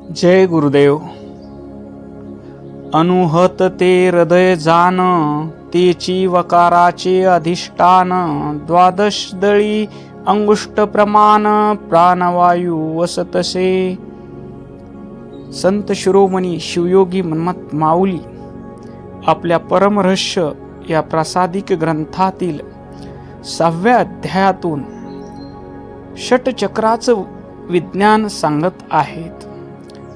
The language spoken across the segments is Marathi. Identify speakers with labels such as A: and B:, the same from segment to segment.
A: जय गुरुदेव. अनुहत ते हृदय जान, तेची वकाराचे अधिष्ठान. द्वादश दळी अंगुष्ट प्रमाण, प्राणवायू वसतसे. संत शिरोमणी शिवयोगी मन्मथ माऊली आपल्या परमरहस्य या प्रासादिक ग्रंथातील 6व्या अध्यायातून षटचक्राचं विज्ञान सांगत आहेत.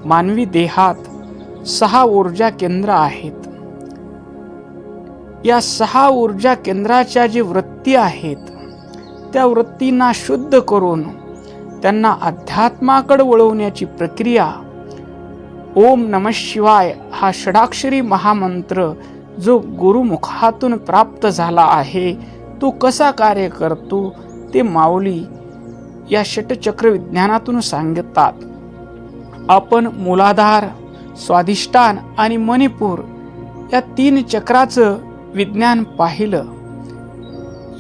A: मानवी देहात 6 ऊर्जा केंद्र आहेत. या 6 ऊर्जा केंद्राच्या जी वृत्ती आहेत त्या वृत्तींना शुद्ध करून त्यांना अध्यात्माकडे वळवण्याची प्रक्रिया ओम नमः शिवाय हा षडाक्षरी महामंत्र जो गुरुमुखातून प्राप्त झाला आहे तो कसा कार्य करतो ते माऊली या षटचक्र विज्ञानातून सांगतात. आपण मूलाधार, स्वाधिष्ठान आणि मणिपूर या 3 चक्राचं विज्ञान पाहिलं.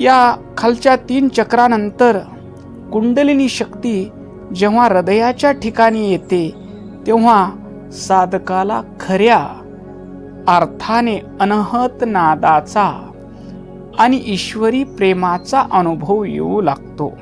A: या खालच्या 3 चक्रानंतर कुंडलिनी शक्ती जेव्हा हृदयाच्या ठिकाणी येते तेव्हा साधकाला खऱ्या अर्थाने अनहत नादाचा आणि ईश्वरी प्रेमाचा अनुभव येऊ लागतो.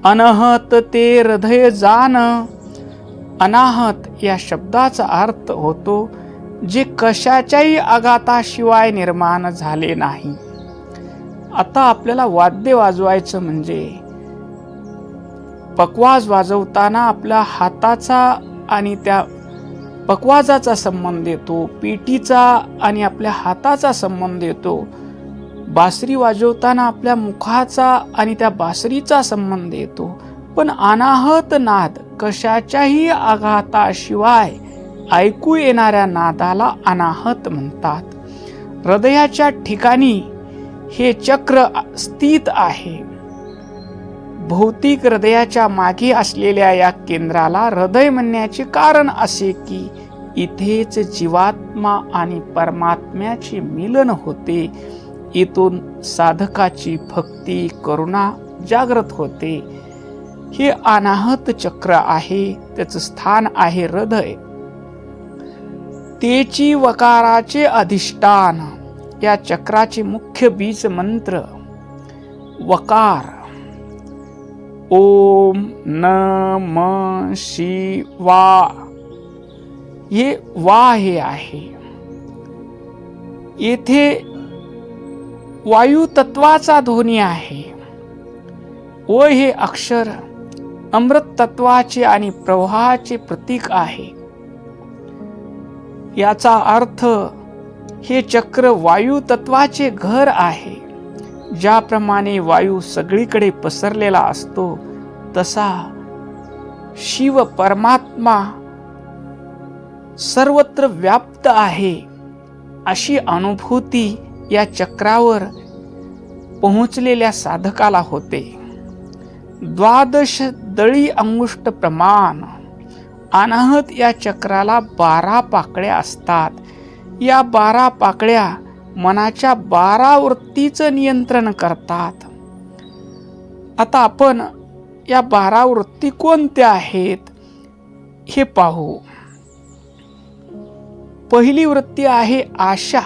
A: अनहत ते हृदय जान. अनाहत या शब्दाचा अर्थ होतो जे कशाच्याही आघाताशिवाय निर्माण झाले नाही. आता आपल्याला वाद्य वाजवायचं म्हणजे पकवाज वाजवताना आपल्या हाताचा आणि त्या पकवाजाचा संबंध येतो, पेटीचा आणि आपल्या हाताचा संबंध येतो. बासरी वाजवताना आपल्या मुखाचा आणि त्या बासरीचा संबंध येतो. पण अनाहत नाद कशाच्याही आघाताशिवाय ऐकू येणाऱ्या नादाला अनाहत म्हणतात. हृदयाच्या ठिकाणी हे चक्र स्थित आहे. भौतिक हृदयाच्या मागे असलेल्या या केंद्राला हृदय म्हणण्याचे कारण असे की इथेच जीवात्मा आणि परमात्म्याचे मिलन होते. इथून साधकाची भक्ती करुणा जागृत होते. हे अनाहत चक्र आहे. त्याचं स्थान आहे हृदय. तेची वकाराचे अधिष्ठान. या चक्राचे मुख्य बीज मंत्र वकार. ओम नमः शिवाय. हे वा हे आहे. येथे वायू तत्वाचा ध्वनी आहे. ओ हे अक्षर अमृत तत्वाचे आणि प्रवाहाचे प्रतीक आहे. याचा अर्थ हे चक्र वायू तत्वाचे घर आहे. ज्याप्रमाणे वायू सगळीकडे पसरलेला असतो तसा शिव परमात्मा सर्वत्र व्याप्त आहे अशी अनुभूती या चक्रावर पोहोचलेल्या साधकाला होते. द्वादश दळी अंगुष्ट प्रमाण. अनाहत या चक्राला 12 पाकळ्या असतात. या 12 पाकळ्या मनाच्या 12 वृत्तीचं नियंत्रण करतात. आता आपण या 12 वृत्ती कोणत्या आहेत हे पाहू. पहिली वृत्ती आहे आशा.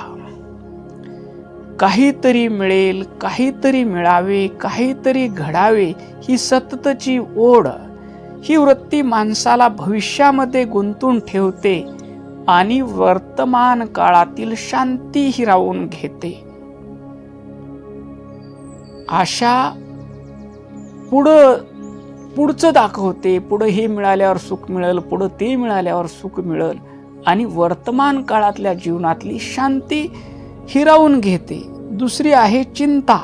A: काहीतरी मिळेल, काहीतरी मिळावे, काहीतरी घडावे ही सततची ओढ. ही वृत्ती माणसाला भविष्यामध्ये गुंतून ठेवते आणि वर्तमान काळातील शांती हिरावून घेते. आशा पुढचं दाखवते. पुढं हे मिळाल्यावर सुख मिळेल, पुढं ते मिळाल्यावर सुख मिळेल आणि वर्तमान काळातल्या जीवनातली शांती हिरावून घेते. दुसरी आहे चिंता.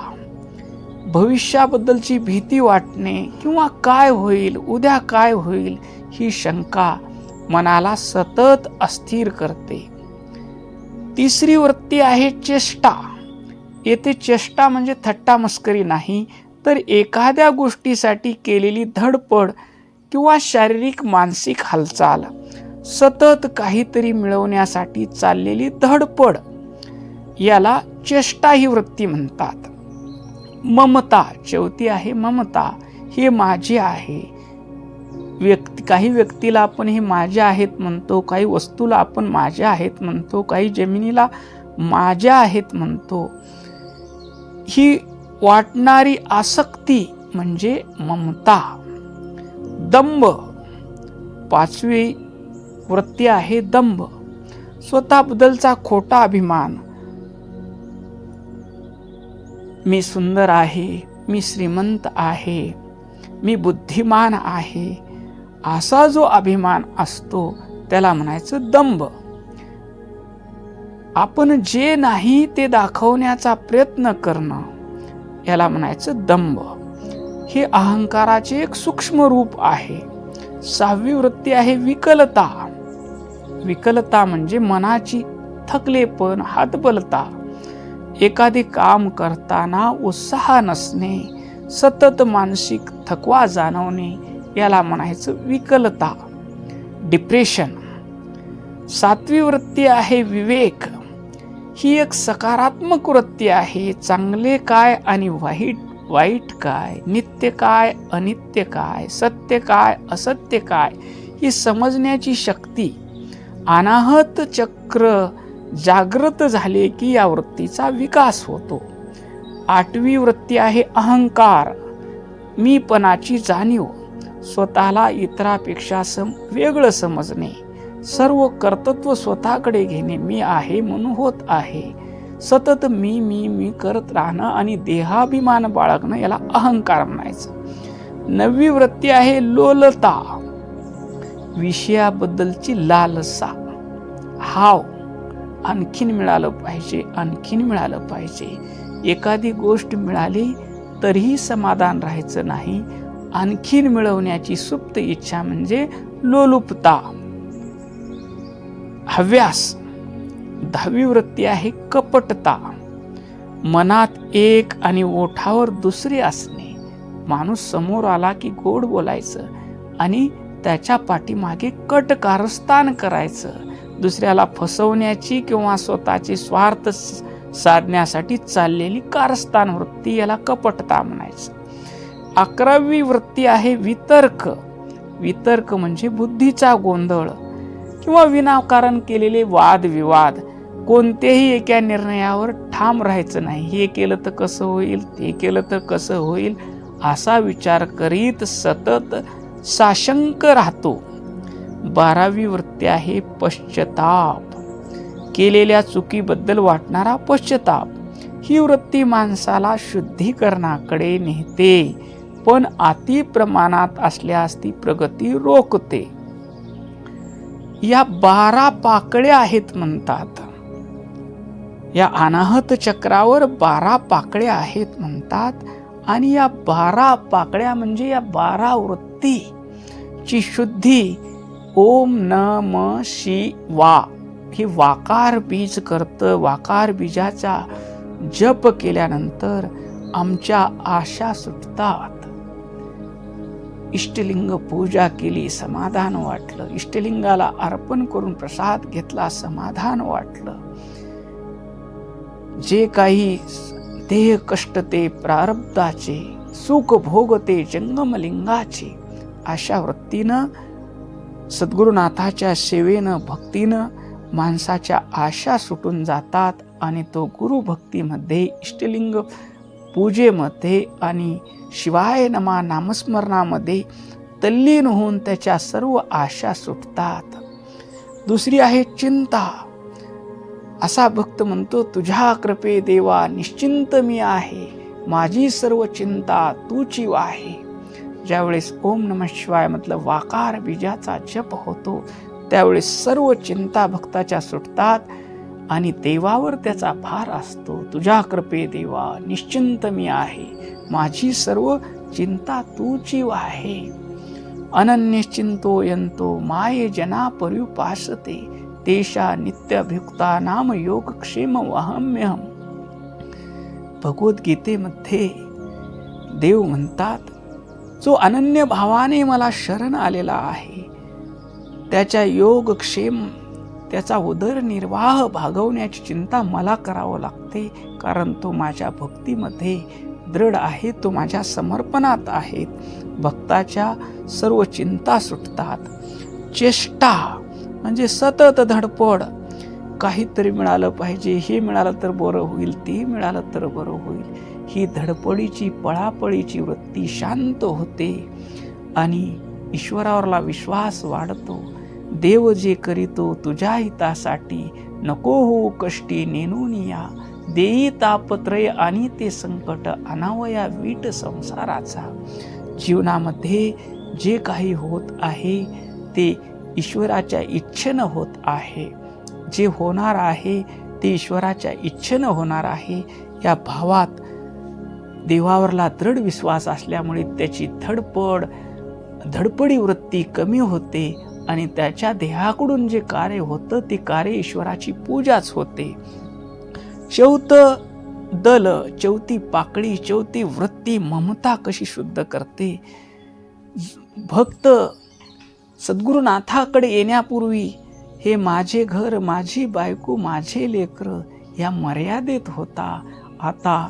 A: भविष्याबद्दलची भीती वाटणे किंवा काय होईल, उद्या काय होईल ही शंका मनाला सतत अस्थिर करते. तिसरी वृत्ती आहे चेष्टा. येथे चेष्टा म्हणजे थट्टा मस्करी नाही, तर एखाद्या गोष्टीसाठी केलेली धडपड किंवा शारीरिक मानसिक हालचाल. सतत काहीतरी मिळवण्यासाठी चाललेली धडपड याला चेष्टा ही वृत्ती म्हणतात. ममता. शेवटी आहे ममता. हे माझे आहे, काही व्यक्तीला आपण हे माझ्या आहेत म्हणतो, काही वस्तूला आपण माझ्या आहेत म्हणतो, काही जमिनीला माझ्या आहेत म्हणतो. ही वाटणारी आसक्ती म्हणजे ममता. दंभ, 5वी वृत्ती आहे दंभ. स्वतःबद्दलचा खोटा अभिमान. मी सुंदर आहे, मी श्रीमंत आहे, मी बुद्धिमान आहे, असा जो अभिमान असतो त्याला म्हणायचं दंभ. आपण जे नाही ते दाखवण्याचा प्रयत्न करणं याला म्हणायचं दंभ. हे अहंकाराचे एक सूक्ष्म रूप आहे. 6वी वृत्ती आहे विकलता. विकलता म्हणजे मनाची थकलेपण, हतबलता. एखादे काम करताना उत्साह नसणे, सतत मानसिक थकवा जाणवणे याला म्हणायचं विकलता, डिप्रेशन. 7वी वृत्ती आहे विवेक. ही एक सकारात्मक वृत्ती आहे. चांगले काय आणि वाईट काय, नित्य काय अनित्य काय, सत्य काय असत्य काय, ही समजण्याची शक्ती. अनाहत चक्र जागृत झाले की या वृत्तीचा विकास होतो. 8वी वृत्ती आहे अहंकार, मीपणाची जाणीव. स्वतःला इतरापेक्षा वेगळं समजणे, सर्व कर्तृत्व स्वतःकडे घेणे, मी आहे म्हणून होत आहे. सतत मी मी मी करत राहणं आणि देहाभिमान बाळगणं याला अहंकार म्हणायचं. 9वी वृत्ती आहे लोलता, विषयाबद्दलची लालसा, हाव. आणखीन मिळालं पाहिजे, आणखीन मिळालं पाहिजे. एखादी गोष्ट मिळाली तरीही समाधान राहायचं नाही, आणखीन मिळवण्याची सुप्त इच्छा म्हणजे लोलुपता. हव्यास. 10वी वृत्ती आहे कपटता. मनात एक आणि ओठावर दुसरे असणे. माणूस समोर आला की गोड बोलायचं आणि त्याच्या पाठीमागे कट कारस्थान करायचं. दुसऱ्याला फसवण्याची किंवा स्वतःचे स्वार्थ साधण्यासाठी चाललेली कारस्थान वृत्ती याला कपटता म्हणायचं. 11वी वृत्ती आहे वितर्क. वितर्क म्हणजे बुद्धीचा गोंधळ किंवा विनाकारण केलेले वादविवाद. कोणत्याही एका निर्णयावर ठाम राहायचं नाही. हे केलं तर कसं होईल, ते केलं तर कसं होईल, असा विचार करीत सतत साशंक राहतो. 12वी वृत्ती आहे पश्चाताप. केलेल्या चुकीबद्दल वाटणारा पश्चाताप. ही वृत्ती माणसाला शुद्धीकरणाकडे नेते, पण अति प्रमाणात असल्यास ती प्रगती रोखते. या 12 पाकळ्या आहेत म्हणतात. या अनाहत चक्रावर 12 पाकळ्या आहेत म्हणतात. आणि या 12 पाकळ्या म्हणजे या 12 वृत्तीची शुद्धी ओम नमः शिवा हे वाकार बीज करतं. वाकार बीजाचा जप केल्यानंतर आमच्या आशा सुटतात. इष्टलिंग पूजा केली, समाधान वाटलं. इष्टलिंगाला अर्पण करून प्रसाद घेतला, समाधान वाटलं. जे काही देह कष्ट ते प्रारब्धाचे, सुख भोग ते जंगमलिंगाचे, अशा वृत्तीनं सद्गुरुनाथाच्या सेवेनं भक्तीनं माणसाच्या आशा सुटून जातात आणि तो गुरुभक्तीमध्ये, इष्टलिंग पूजेमध्ये आणि शिवाय नमा नामस्मरणामध्ये तल्लीन होऊन त्याच्या सर्व आशा सुटतात. दुसरी आहे चिंता. असा भक्त म्हणतो, तुझ्या कृपे देवा निश्चिंत मी आहे, माझी सर्व चिंता तूची आहे. ज्यावेळेस ओम नमः शिवाय म्हटलं वाकार बीजाचा जप होतो त्यावेळेस सर्व चिंता भक्ताच्या सुटतात आणि देवावर त्याचा भार असतो. तुझ्या कृपे देवा निश्चिंत मी आहे, माझी सर्व चिंता तूची आहे. अनन्य चिंतो यंतो माये जना पर्युपासते, तेषा नित्यभियुक्ता नाम योगक्षेम वहम्यहम. भगवद्गीतेमध्ये देव म्हणतात, जो अनन्य भावाने मला शरण आलेला आहे त्याच्या योगक्षेम, त्याचा उदरनिर्वाह भागवण्याची चिंता मला करावं लागते, कारण तो माझ्या भक्तीमध्ये दृढ आहे, तो माझ्या समर्पणात आहे. भक्ताच्या सर्व चिंता सुटतात. चेष्टा म्हणजे सतत धडपड, काहीतरी मिळालं पाहिजे, हे मिळालं तर बरं होईल, ते मिळालं तर बरं होईल. ही धडपडीची पळापळीची वृत्ती शांत होते आणि ईश्वरावरला विश्वास वाढतो. देव जे करीतो तुझ्या हितासाठी, नको हो कष्टी नेनून या. देई तापत्रय आणि ते संकट, अनावया वीट संसाराचा. जीवनामध्ये जे काही होत आहे ते ईश्वराच्या इच्छेनं होत आहे. जे होणार आहे ते ईश्वराच्या इच्छेनं होणार आहे. या भावात देवावरला दृढ विश्वास असल्यामुळे त्याची धडपडी वृत्ती कमी होते आणि त्याच्या देहाकडून जे कार्य होतं ते कार्य ईश्वराची पूजाच होते. चौथं दल, चौथी पाकळी, चौथी वृत्ती ममता कशी शुद्ध करते. भक्त सद्गुरुनाथाकडे येण्यापूर्वी हे माझे घर, माझी बायको, माझे लेकर या मर्यादेत होता. आता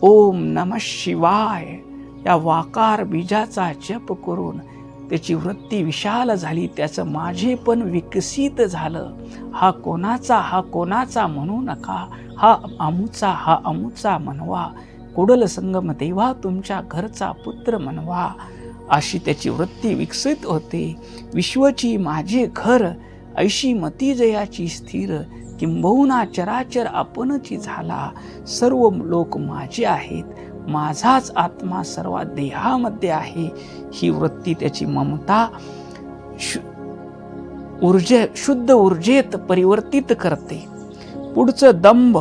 A: ओम नमः शिवाय या वाकार बीजाचा जप करून त्याची वृत्ती विशाल झाली. त्याचं माझेपण विकसित झालं. हा कोणाचा म्हणू नका, हा अमुचा म्हणवा. कुडल संगम देवा तुमच्या घरचा पुत्र म्हणवा. अशी त्याची वृत्ती विकसित होते. विश्वची माझे घर, ऐशी मती जयाची स्थिर. किंबहुना चराचर आपणची झाला. सर्व लोक माझे आहेत, माझाच आत्मा सर्व देहामध्ये आहे. ही वृत्ती त्याची ममता शुद्ध ऊर्जेत परिवर्तित करते. पुढचं दंभ,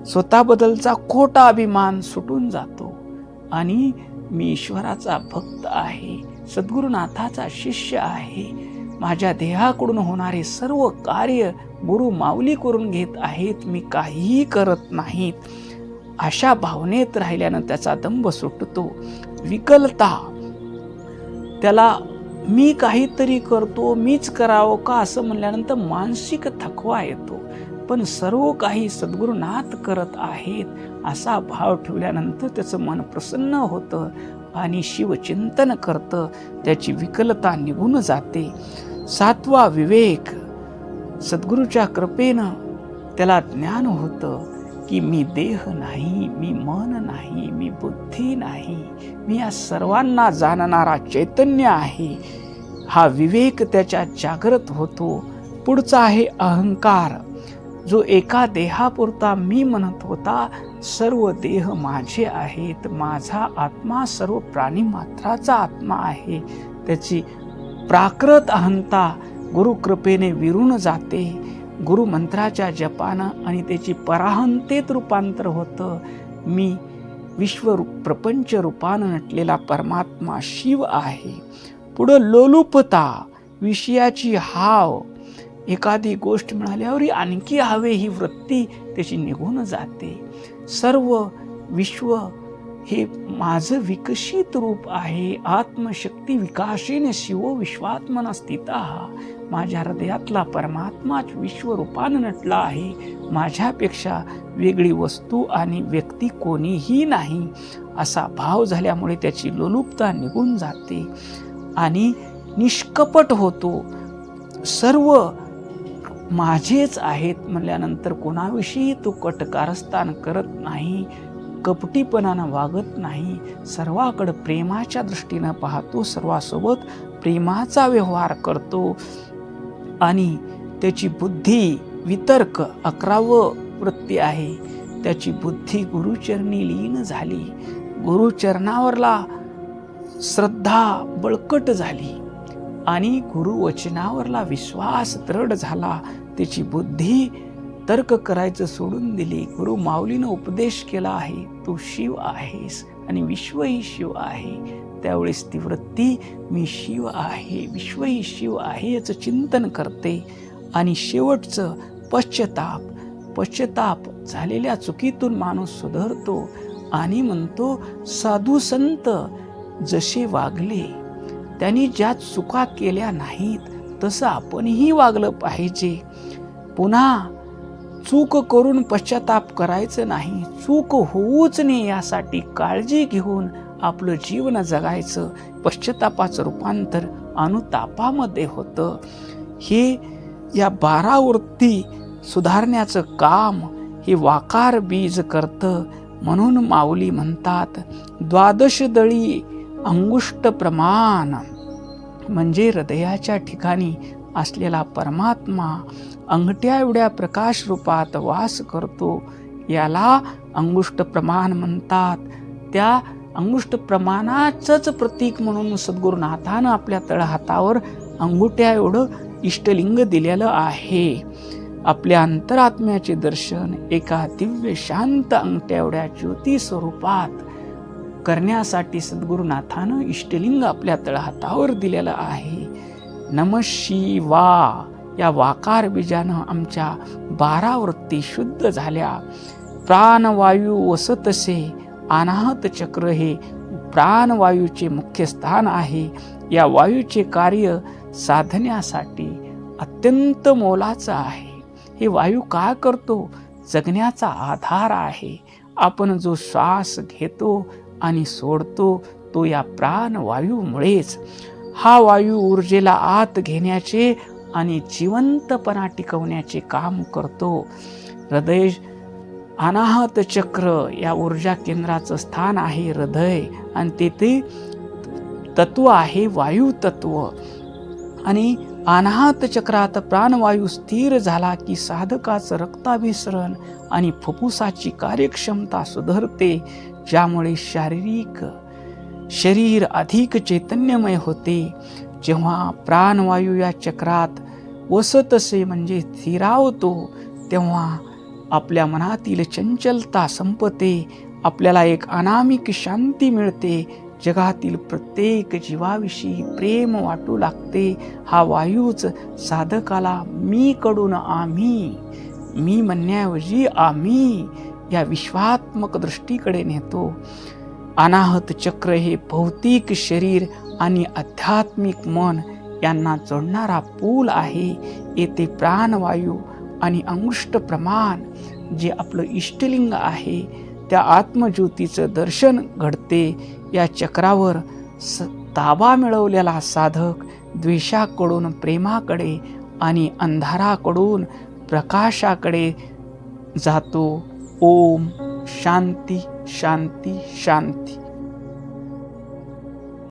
A: स्वतःबद्दलचा खोटा अभिमान सुटून जातो आणि मी ईश्वराचा भक्त आहे, सद्गुरुनाथाचा शिष्य आहे, माझ्या देहाकडून होणारे सर्व कार्य गुरु माऊली करून घेत आहेत, मी काहीही करत नाहीत. अशा भावनेत राहिल्यानं त्याचा दंभ सुटतो. विकलता, त्याला मी काहीतरी करतो, मीच करावं का असं म्हणल्यानंतर मानसिक थकवा येतो. पण सर्व काही सद्गुरुनाथ करत आहेत असा भाव ठेवल्यानंतर त्याचं मन प्रसन्न होतं आणि शिवचिंतन करतं. त्याची विकलता निघून जाते. सातवा विवेक, सद्गुरूच्या कृपेनं त्याला ज्ञान होतं की मी देह नाही, मी मन नाही, मी बुद्धी नाही, मी या सर्वांना जाणणारा चैतन्य आहे. हा विवेक त्याच्या जागृत होतो. पुढचा आहे अहंकार, जो एका देहापुरता मी म्हणत होता. सर्व देह माझे आहेत, माझा आत्मा सर्व प्राणी मात्राचा आत्मा आहे. त्याची प्राकृत अहंता गुरुकृपेने विरून जाते. गुरुमंत्राच्या जपानं आणि त्याची पराहंतेत रूपांतर होतं. मी विश्व प्रपंच रूपानं नटलेला परमात्मा शिव आहे. पुढं लोलुपता, विषयाची हाव, एखादी गोष्ट मिळाल्यावर आणखी हवे ही वृत्ती त्याची निघून जाते. सर्व विश्व हे माझं विकसित रूप आहे. आत्मशक्ती विकासेने शिवो विश्वात्मना स्थितः. माझ्या हृदयातला परमात्माच विश्वरूपानं नटला आहे. माझ्यापेक्षा वेगळी वस्तू आणि व्यक्ती कोणीही नाही असा भाव झाल्यामुळे त्याची लोलुपता निघून जाते आणि निष्कपट होतो. सर्व माझेच आहेत म्हणल्यानंतर कोणाविषयी तो कटकारस्थान करत नाही, कपटीपणानं वागत नाही. सर्वाकडे प्रेमाच्या दृष्टीनं पाहतो, सर्वासोबत प्रेमाचा व्यवहार करतो आणि त्याची बुद्धी वितर्क 11व वृत्ती आहे. त्याची बुद्धी गुरुचरणी लीन झाली. गुरुचरणावरला श्रद्धा बळकट झाली आणि गुरुवचनावरला विश्वास दृढ झाला. त्याची बुद्धी तर्क करायचं सोडून दिली. गुरु माऊलीनं उपदेश केला आहे, तू शिव आहेस आणि विश्वही शिव आहे. त्यावेळेस ती वृत्ती मी शिव आहे, विश्वही शिव आहे याचं चिंतन करते. आणि शेवटचं पश्चाताप झालेल्या चुकीतून माणूस सुधारतो आणि म्हणतो साधू संत जसे वागले, त्यांनी ज्या चुका केल्या नाहीत तसं आपणही वागलं पाहिजे. पुन्हा चूक करून पश्चाताप करायचं नाही, चूक होऊच नये यासाठी काळजी घेऊन आपलं जीवन जगायचं. पश्चातापाचं रूपांतर अनुतापामध्ये होतं. हे या 12 वृत्ती सुधारण्याचं काम हे वाकार बीज करतं. म्हणून माऊली म्हणतात 12 दळी अंगुष्ट प्रमाण, म्हणजे हृदयाच्या ठिकाणी असलेला परमात्मा अंगठ्या एवढ्या प्रकाश रूपात वास करतो. याला अंगुष्ट प्रमाण म्हणतात. त्या अंगुष्ट प्रमाणाचंच प्रतीक म्हणून सद्गुरुनाथानं आपल्या तळहातावर अंगुठ्या एवढं इष्टलिंग दिलेलं आहे. आपल्या अंतरात्म्याचे दर्शन एका दिव्य शांत अंगठ्या एवढ्या ज्योती स्वरूपात करण्यासाठी सद्गुरुनाथानं इष्टलिंग आपल्या तळहातावर दिलेलं आहे. नम शिवा या वाकार बीजानं आमच्या 12 वृत्ती शुद्ध झाल्या. प्राणवायू वसतसे अनाहत चक्र हे प्राणवायूचे मुख्य स्थान आहे. या वायूचे कार्य साधण्यासाठी अत्यंत मोलाचं आहे. हे वायू काय करतो? जगण्याचा आधार आहे. आपण जो श्वास घेतो आणि सोडतो तो या प्राणवायूमुळेच. हा वायू ऊर्जेला आत घेण्याचे आणि जिवंतपणा टिकवण्याचे काम करतो. हृदय अनाहत चक्र या ऊर्जा केंद्राचं स्थान आहे हृदय, आणि तेथे तत्व आहे वायू तत्व. आणि अनाहत चक्रात प्राणवायू स्थिर झाला की साधकाचं रक्ताभिसरण आणि फुफ्फुसाची कार्यक्षमता सुधारते, ज्यामुळे शरीर अधिक चैतन्यमय होते. जेव्हा प्राणवायू या चक्रात वसतसे म्हणजे स्थिरावतो, तेव्हा आपल्या मनातील चंचलता संपते. आपल्याला एक अनामिक शांती मिळते. जगातील प्रत्येक जीवाविषयी प्रेम वाटू लागते. हा वायूच साधकाला मी कडून आम्ही, मी म्हणण्याऐवजी आम्ही या विश्वात्मक दृष्टीकडे नेतो. अनाहत चक्र हे भौतिक शरीर आणि आध्यात्मिक मन यांना जोडणारा पूल आहे. येथे प्राणवायू आणि अंगुष्ट प्रमाण जे आपलं इष्टलिंग आहे त्या आत्मज्योतीचं दर्शन घडते. या चक्रावर ताबा मिळवलेला साधक द्वेषाकडून प्रेमाकडे आणि अंधाराकडून प्रकाशाकडे जातो. ओम शांती शांती शांती.